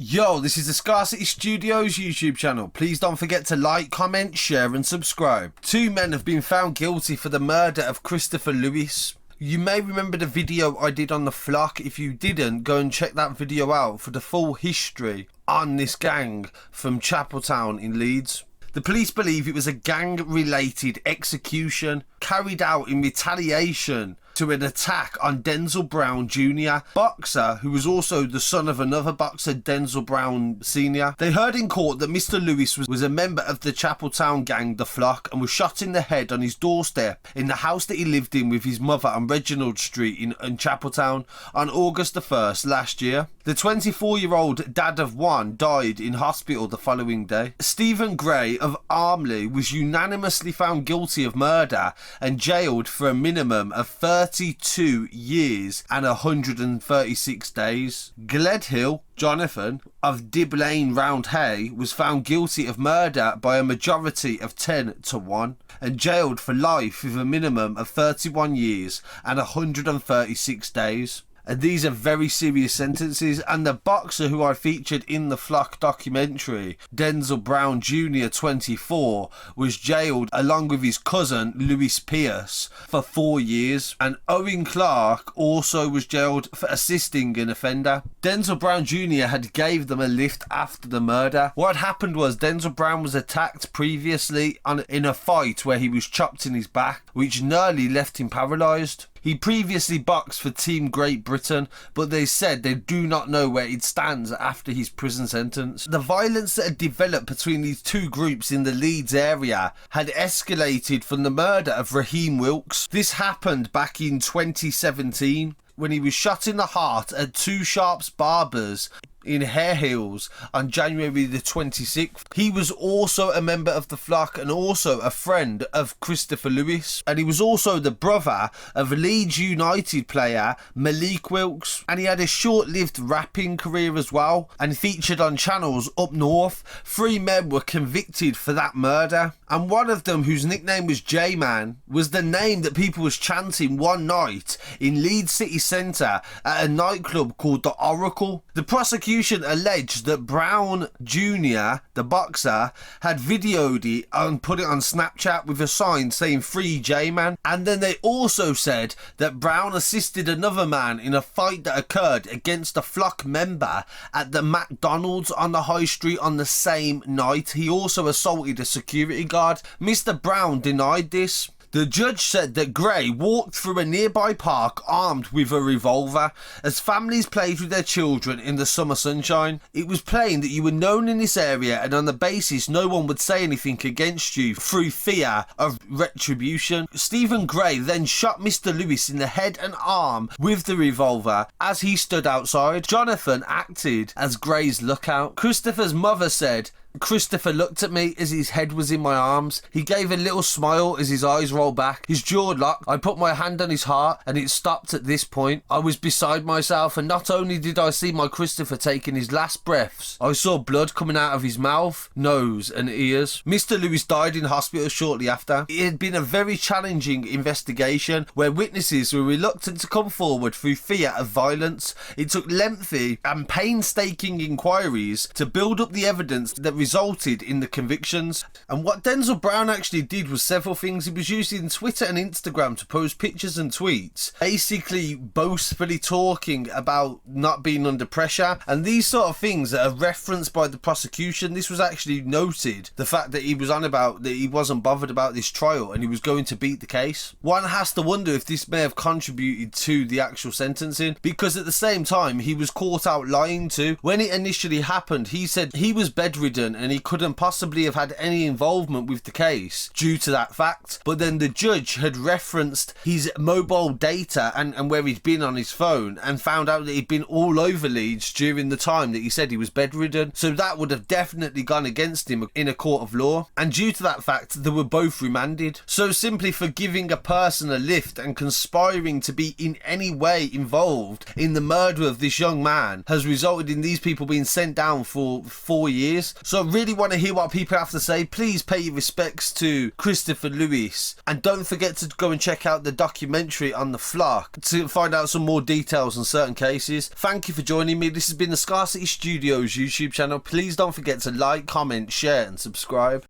Yo, this is the Scarcity Studios YouTube channel. Please don't forget to like, comment, share and subscribe. Two men have been found guilty for the murder of Christopher Lewis. You may remember the video I did on the flock. If you didn't, go and check that video out for the full history on this gang from Chapeltown in Leeds. The police believe it was a gang-related execution carried out in retaliation to an attack on Denzil Browne Jr., boxer who was also the son of another boxer, Denzil Browne Sr. They heard in court that Mr. Lewis was a member of the Chapeltown gang, The Flock, and was shot in the head on his doorstep in the house that he lived in with his mother on Reginald Street in Chapeltown on August the 1st last year. The 24-year-old dad of one died in hospital the following day. Stephen Gray of Armley was unanimously found guilty of murder and jailed for a minimum of 32 years and 136 days. Gledhill Jonathan of Dib Lane, Roundhay, was found guilty of murder by a majority of 10-1 and jailed for life with a minimum of 31 years and 136 days. And these are very serious sentences. And the boxer who I featured in the Flock documentary, Denzil Brown Jr. 24, was jailed along with his cousin Lewis Pearce for 4 years. And Owen Clarke also was jailed for assisting an offender. Denzil Brown Jr. had gave them a lift after the murder. What happened was Denzil Brown was attacked previously in a fight where he was chopped in his back, which nearly left him paralysed. He previously boxed for Team Great Britain, but they said they do not know where it stands after his prison sentence. The violence that had developed between these two groups in the Leeds area had escalated from the murder of Rahim Wilks. This happened back in 2017 when he was shot in the heart at Two Sharps Barbers in Hare Hills on January the 26th. He was also a member of the Flock and also a friend of Christopher Lewis, and he was also the brother of Leeds United player Rahim Wilks, and he had a short-lived rapping career as well and featured on channels up north. 3 men were convicted for that murder, and one of them, whose nickname was J-Man, was the name that people was chanting one night in Leeds city centre at a nightclub called the Oracle. The prosecution alleged that Brown Jr., the boxer, had videoed it and put it on Snapchat with a sign saying "Free J-Man," and then they also said that Brown assisted another man in a fight that occurred against a Flock member at the McDonald's on the High Street on the same night. He also assaulted a security guard. Mr. Brown denied this. The judge said that Gray walked through a nearby park armed with a revolver as families played with their children in the summer sunshine. It was plain that you were known in this area, and on the basis no one would say anything against you through fear of retribution. Stephen Gray then shot Mr. Lewis in the head and arm with the revolver as he stood outside. Jonathan acted as Gray's lookout. Christopher's mother said, "Christopher looked at me as his head was in my arms. He gave a little smile as his eyes rolled back. His jaw locked. I put my hand on his heart and it stopped at this point. I was beside myself, and not only did I see my Christopher taking his last breaths, I saw blood coming out of his mouth, nose and ears." Mr. Lewis died in hospital shortly after. It had been a very challenging investigation where witnesses were reluctant to come forward through fear of violence. It took lengthy and painstaking inquiries to build up the evidence that resulted in the convictions. And what Denzil Brown actually did was several things. He was using Twitter and Instagram to post pictures and tweets, basically boastfully talking about not being under pressure, and these sort of things that are referenced by the prosecution. This was actually noted, the fact that he was on about that he wasn't bothered about this trial and he was going to beat the case. One has to wonder if this may have contributed to the actual sentencing, because at the same time he was caught out lying too. When it initially happened, he said he was bedridden and he couldn't possibly have had any involvement with the case due to that fact. But then the judge had referenced his mobile data and where he'd been on his phone, and found out that he'd been all over Leeds during the time that he said he was bedridden. So that would have definitely gone against him in a court of law, and due to that fact they were both remanded. So simply for giving a person a lift and conspiring to be in any way involved in the murder of this young man has resulted in these people being sent down for 4 years. So So really want to hear what people have to say. Please pay your respects to Christopher Lewis, and don't forget to go and check out the documentary on the flock to find out some more details on certain cases. Thank you for joining me. This has been the Scarcity Studios YouTube channel. Please don't forget to like, comment, share and subscribe.